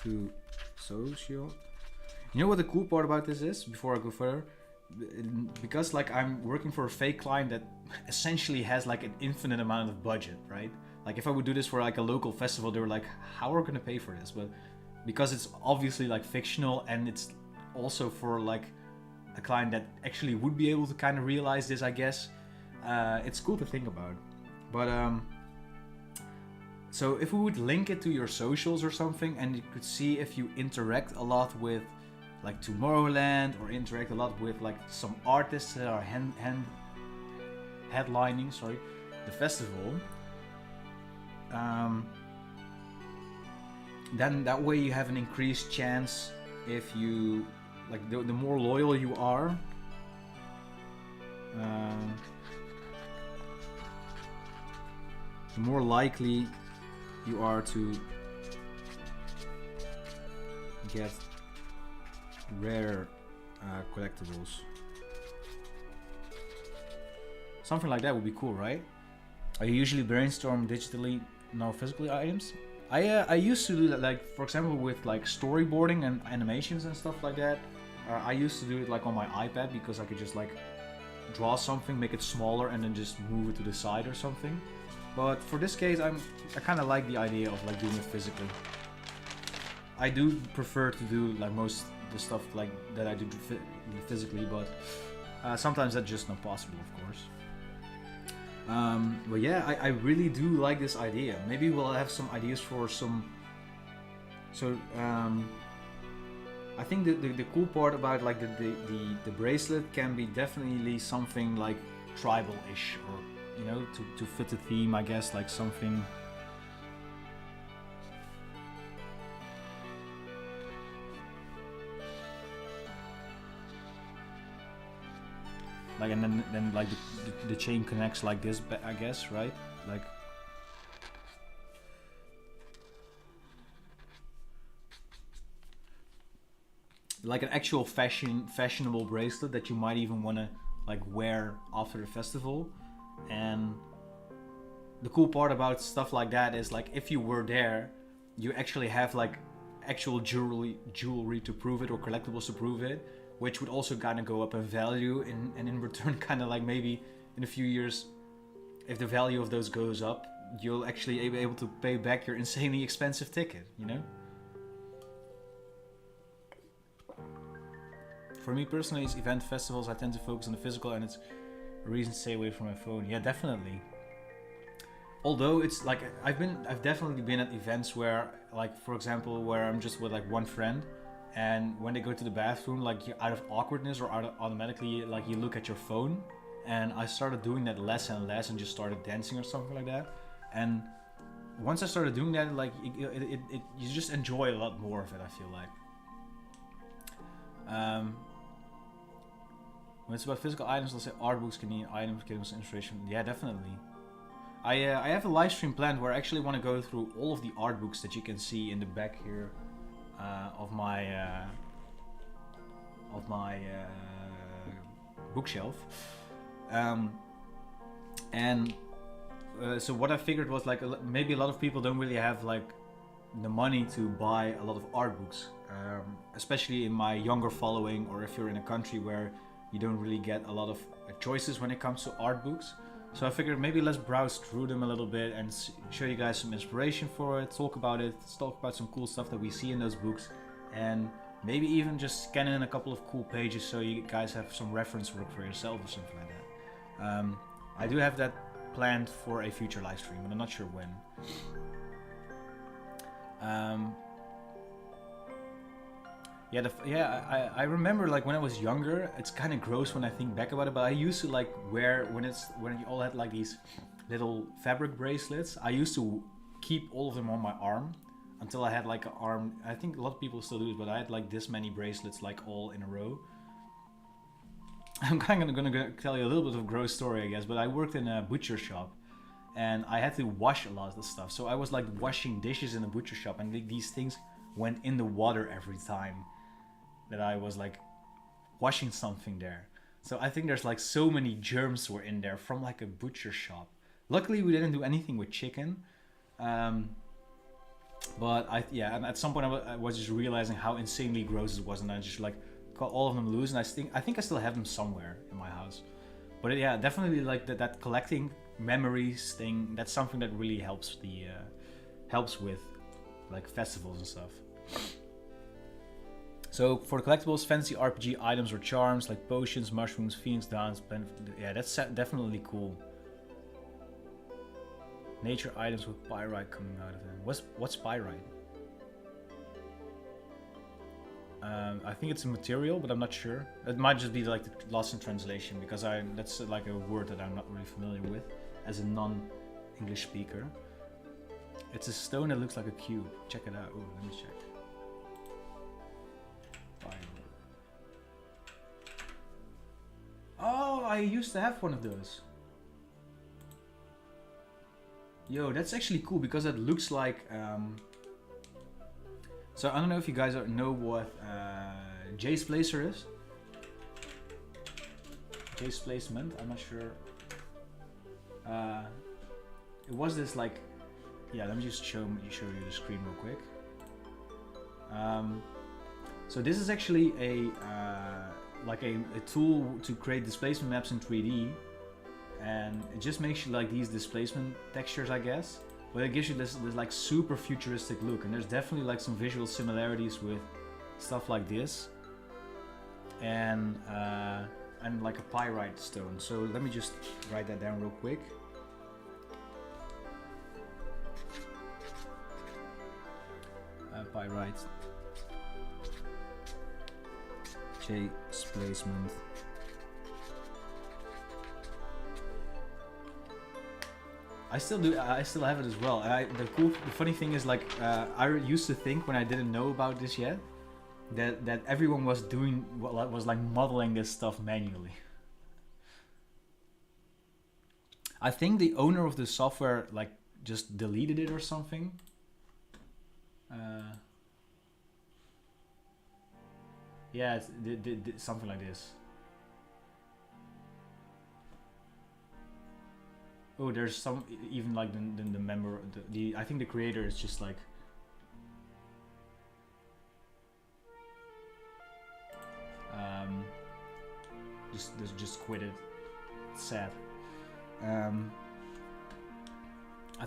to social. You know what the cool part about this is, before I go further? Because like I'm working for a fake client that essentially has like an infinite amount of budget, right? Like if I would do this for like a local festival, they were like, how are we gonna pay for this? But because it's obviously like fictional, and it's also for like a client that actually would be able to kind of realize this, I guess, it's cool to think about. But so if we would link it to your socials or something, and you could see if you interact a lot with like Tomorrowland, or interact a lot with like some artists that are headlining, the festival, then that way you have an increased chance, if you like, the more loyal you are, the more likely you are to get rare collectibles. Something like that would be cool, right? I usually brainstorm digitally, no physically items. I used to do that, like for example with like storyboarding and animations and stuff like that. I used to do it like on my iPad, because I could just like draw something, make it smaller, and then just move it to the side or something. But for this case, I kind of like the idea of like doing it physically. I do prefer to do like most the stuff like that I do physically, but sometimes that's just not possible, of course. But yeah, I really do like this idea. Maybe we'll have some ideas for some. So I think the cool part about like the bracelet can be definitely something like tribal-ish, or you know, to fit the theme, I guess, like something. Like, and then like the chain connects like this, I guess, right? Like an actual fashionable bracelet that you might even want to like wear after the festival. And the cool part about stuff like that is like, if you were there, you actually have like actual jewelry to prove it, or collectibles to prove it, which would also kind of go up in value, and in return kind of like maybe in a few years, if the value of those goes up, you'll actually be able to pay back your insanely expensive ticket, you know? For me personally, it's event festivals, I tend to focus on the physical, and it's a reason to stay away from my phone. Yeah, definitely. Although it's like, I've definitely been at events where, like for example, where I'm just with like one friend, and when they go to the bathroom, like out of awkwardness or automatically like you look at your phone, and I started doing that less and less, and just started dancing or something like that. And once I started doing that, like you just enjoy a lot more of it, I feel like. When it's about physical items, let's say art books, can need items, games, inspiration. Yeah, definitely. I have a live stream planned where I actually want to go through all of the art books that you can see in the back here of my bookshelf. So what I figured was like maybe a lot of people don't really have like the money to buy a lot of art books, especially in my younger following, or if you're in a country where you don't really get a lot of choices when it comes to art books. So I figured maybe let's browse through them a little bit and show you guys some inspiration for it, talk about it, talk about some cool stuff that we see in those books, and maybe even just scan in a couple of cool pages so you guys have some reference work for yourself or something like that. I do have that planned for a future live stream, but I'm not sure when. I remember like when I was younger, it's kind of gross when I think back about it, but I used to like wear, when you all had like these little fabric bracelets, I used to keep all of them on my arm until I had like an arm. I think a lot of people still do it, but I had like this many bracelets like all in a row. I'm kind of gonna tell you a little bit of a gross story, I guess, but I worked in a butcher shop and I had to wash a lot of the stuff. So I was like washing dishes in the butcher shop, and these things went in the water every time that I was like washing something there. So I think there's like so many germs were in there from like a butcher shop. Luckily we didn't do anything with chicken. But and at some point I was just realizing how insanely gross it was, and I just like got all of them loose, and I think I still have them somewhere in my house. But yeah, definitely like that collecting memories thing, that's something that really helps with like festivals and stuff. So for the collectibles, fancy RPG items or charms like potions, mushrooms, phoenix downs, yeah, that's definitely cool. Nature items with pyrite coming out of them. What's pyrite? I think it's a material, but I'm not sure. It might just be like lost in translation, because that's like a word that I'm not really familiar with as a non-English speaker. It's a stone that looks like a cube. Check it out. Ooh, let me check. Oh, I used to have one of those. Yo, that's actually cool, because it looks like... So I don't know if you guys know what Jay's Placer is. Jay's Placement, I'm not sure. It was this like... Yeah, let me just show you the screen real quick. So this is actually a tool to create displacement maps in 3D, and it just makes you like these displacement textures, I guess, but it gives you this like super futuristic look, and there's definitely like some visual similarities with stuff like this, and like a pyrite stone. So let me just write that down real quick. Pyrite. Displacement. I still have it as well. The funny thing is, like, I used to think when I didn't know about this yet that everyone was like modeling this stuff manually. I think the owner of the software like just deleted it or something. Yeah, it's something like this. Oh, there's some even like the member, I think the creator is just like just quit it. It's sad. I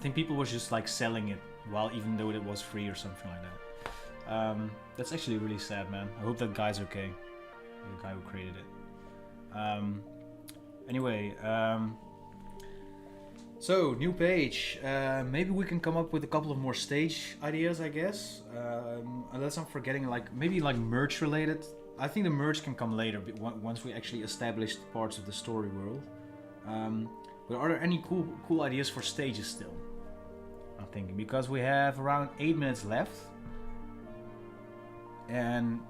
think people was just like selling it even though it was free or something like that. That's actually really sad, man. I hope that guy's okay, the guy who created it. Anyway, so new page. Maybe we can come up with a couple of more stage ideas, I guess. Unless I'm forgetting, like maybe like merch related. I think the merch can come later, but once we actually establish parts of the story world. But are there any cool ideas for stages still? thinking, because we have around 8 minutes left, and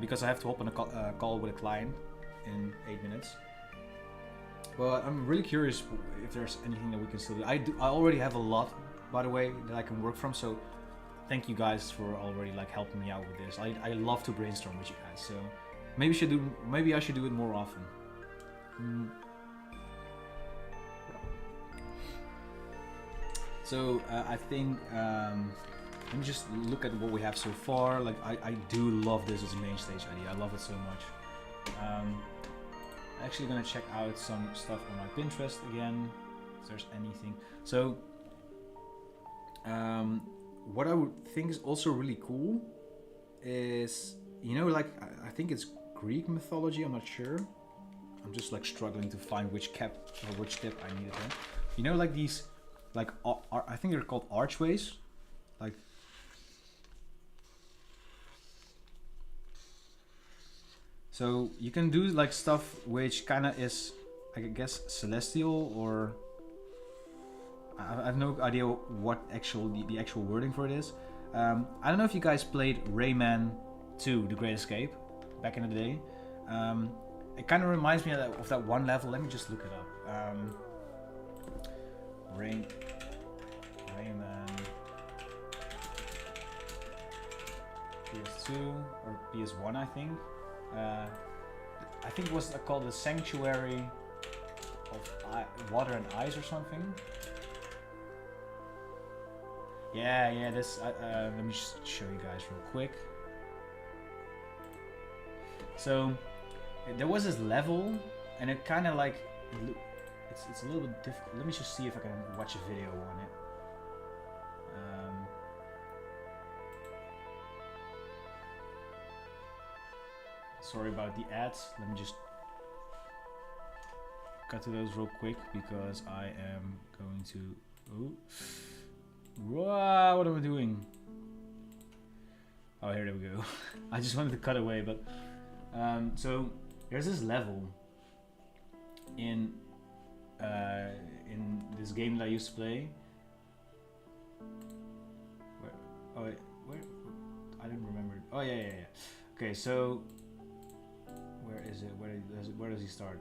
because I have to open a call with a client in 8 minutes. But I'm really curious if there's anything that we can still do. I already have a lot, by the way, that I can work from. So thank you guys for already like helping me out with this. I love to brainstorm with you guys. So maybe I should do it more often. So I think let me just look at what we have so far. Like I do love this as a main stage idea. I love it so much. Actually gonna check out some stuff on my Pinterest again, if there's anything. So what I would think is also really cool is, you know, like I think it's Greek mythology, I'm not sure. I'm just like struggling to find which tip I needed there. You know, like these, like I think they're called archways, like so you can do like stuff which kind of is, I guess, celestial, or I have no idea what the actual wording for it is. I don't know if you guys played Rayman 2: The Great Escape back in the day. It kind of reminds me of that one level. Let me just look it up. Rayman PS2 or PS1, I think. I think it was called the Sanctuary of Water and Ice or something. Yeah, this, let me just show you guys real quick. So, there was this level, and it kind of like, it's a little bit difficult. Let me just see if I can watch a video on it. Sorry about the ads. Let me just cut to those real quick because I am going to. Oh, wow, what am I doing? Oh, here we go. I just wanted to cut away, but so there's this level in this game that I used to play. Where I don't remember. Oh yeah. Okay, so. Where is it? Where does he start?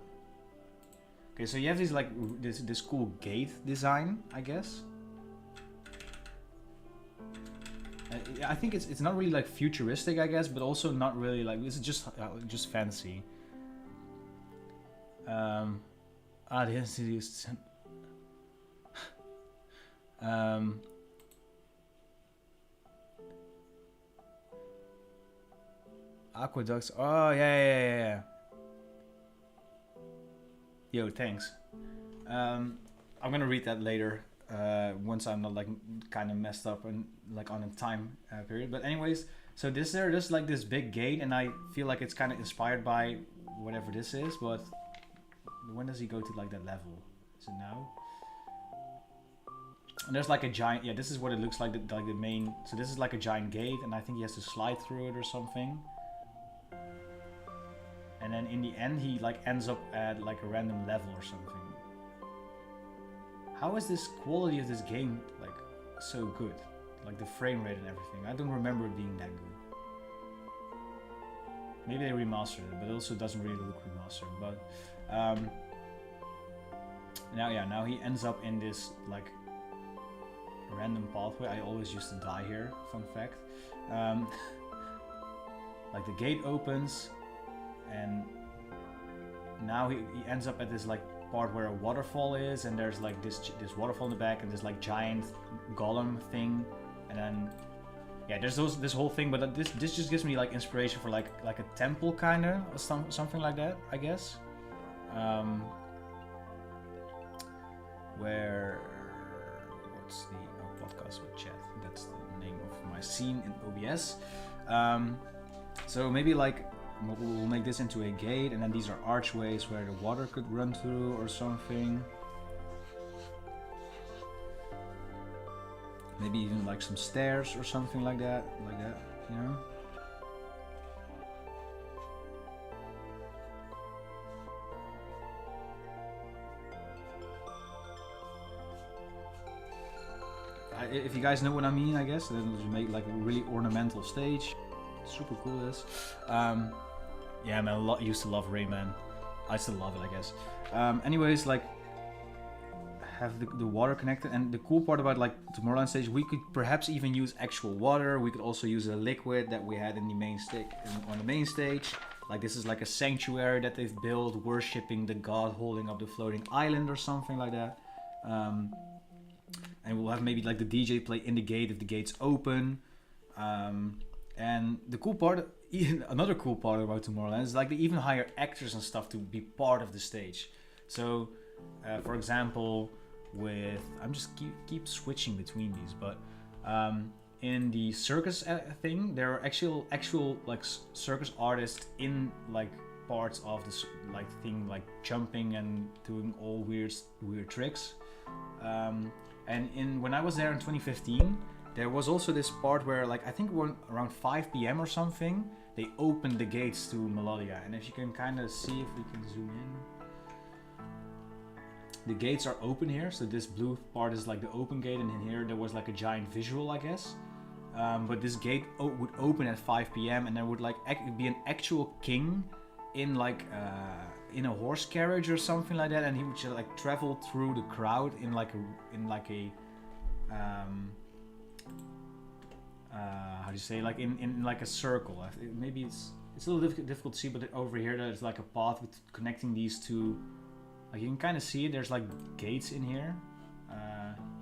Okay, so you have these like this cool gate design, I guess. I think it's not really like futuristic, I guess, but also not really like, this is just fancy. The NFTs. Aqueducts. Oh yeah. Yo, thanks. I'm gonna read that later once I'm not like kind of messed up and like on a time period. But anyways, so there's like this big gate, and I feel like it's kind of inspired by whatever this is. But when does he go to like that level? Is it now? And there's like a giant. Yeah, this is what it looks like. Like the main. So this is like a giant gate, and I think he has to slide through it or something. And then in the end, he like ends up at like a random level or something. How is this quality of this game like so good? Like the frame rate and everything. I don't remember it being that good. Maybe they remastered it, but it also doesn't really look remastered. But now he ends up in this like random pathway. I always used to die here. Fun fact. Like the gate opens. And now he ends up at this like part where a waterfall is, and there's like this waterfall in the back, and this like giant golem thing, and then yeah, there's this whole thing. But this just gives me like inspiration for like a temple kind of something like that, I guess. What's the podcast with chat? That's the name of my scene in OBS. So maybe like. We'll make this into a gate, and then these are archways where the water could run through or something. Maybe even like some stairs or something like that, you know? if you guys know what I mean, I guess. Then just make like a really ornamental stage. Super cool this. Yeah, man, used to love Rayman. I still love it, I guess. Anyways, like, have the water connected, and the cool part about like Tomorrowland stage, we could perhaps even use actual water. We could also use a liquid that we had in the main on the main stage. Like, this is like a sanctuary that they've built, worshipping the god holding up the floating island or something like that. And we'll have maybe like the DJ play in the gate if the gate's open. And the cool part, another cool part about Tomorrowland is like they even hire actors and stuff to be part of the stage. So, for example, I'm just keep switching between these, but in the circus thing, there are actual like circus artists in like parts of this like thing, like jumping and doing all weird tricks. And when I was there in 2015, there was also this part where, like, I think around 5 p.m. or something, they opened the gates to Melodia. And if you can kind of see, if we can zoom in, the gates are open here. So this blue part is like the open gate, and in here there was like a giant visual, I guess. But this gate would open at 5 p.m. and there would like be an actual king in like in a horse carriage or something like that, and he would just like travel through the crowd in like a how do you say, like in like a circle. Maybe it's a little difficult to see, but over here there's like a path with connecting these two. Like, you can kind of see it. There's like gates in here,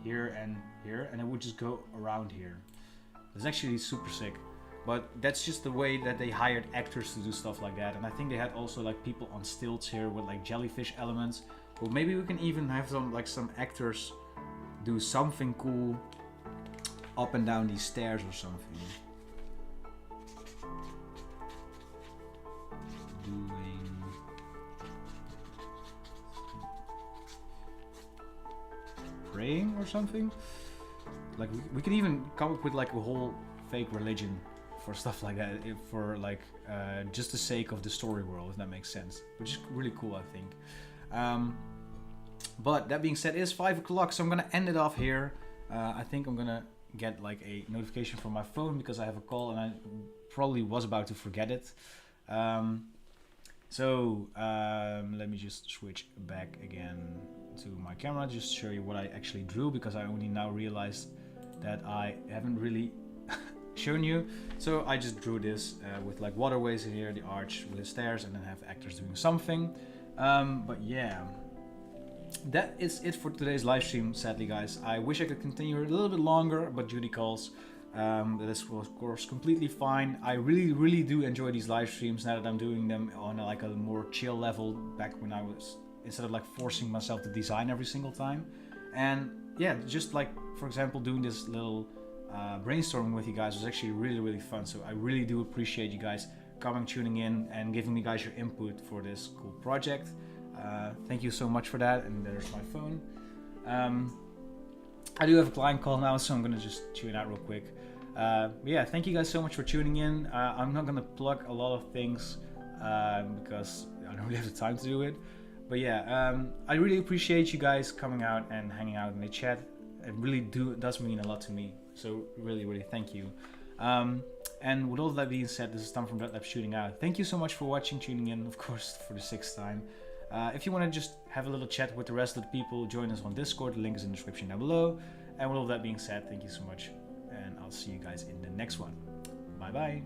here, and it would just go around here. It's actually super sick. But that's just the way that they hired actors to do stuff like that. And I think they had also like people on stilts here with like jellyfish elements. But maybe we can even have some actors do something cool up and down these stairs or something. Praying or something. Like, we could even come up with like a whole fake religion for stuff like that, for like just the sake of the story world, if that makes sense, which is really cool, I think. But that being said, it is 5 o'clock, so I'm gonna end it off here. I think I'm gonna get like a notification from my phone because I have a call and I probably was about to forget it. So let me just switch back again to my camera, just to show you what I actually drew, because I only now realized that I haven't really shown you. So I just drew this with like waterways in here, the arch with the stairs, and then have actors doing something. But yeah, that is it for today's live stream, sadly, guys. I wish I could continue a little bit longer, but duty calls. This was of course completely fine. I really do enjoy these live streams now that I'm doing them on like a more chill level, back when I was, instead of like forcing myself to design every single time. And yeah, just like, for example, doing this little brainstorming with you guys was actually really fun. So I really do appreciate you guys coming, tuning in, and giving me guys your input for this cool project. Thank you so much for that. And there's my phone. I do have a client call now, so I'm gonna just tune out real quick. Yeah, thank you guys so much for tuning in. I'm not gonna plug a lot of things because I don't really have the time to do it. But yeah, I really appreciate you guys coming out and hanging out in the chat. It really does mean a lot to me. So really thank you. And with all that being said, this is Tom from Dreadlabs shooting out. Thank you so much for watching, tuning in, of course, for the 6th time. If you want to just have a little chat with the rest of the people, join us on Discord. The link is in the description down below. And with all that being said, thank you so much. And I'll see you guys in the next one. Bye bye.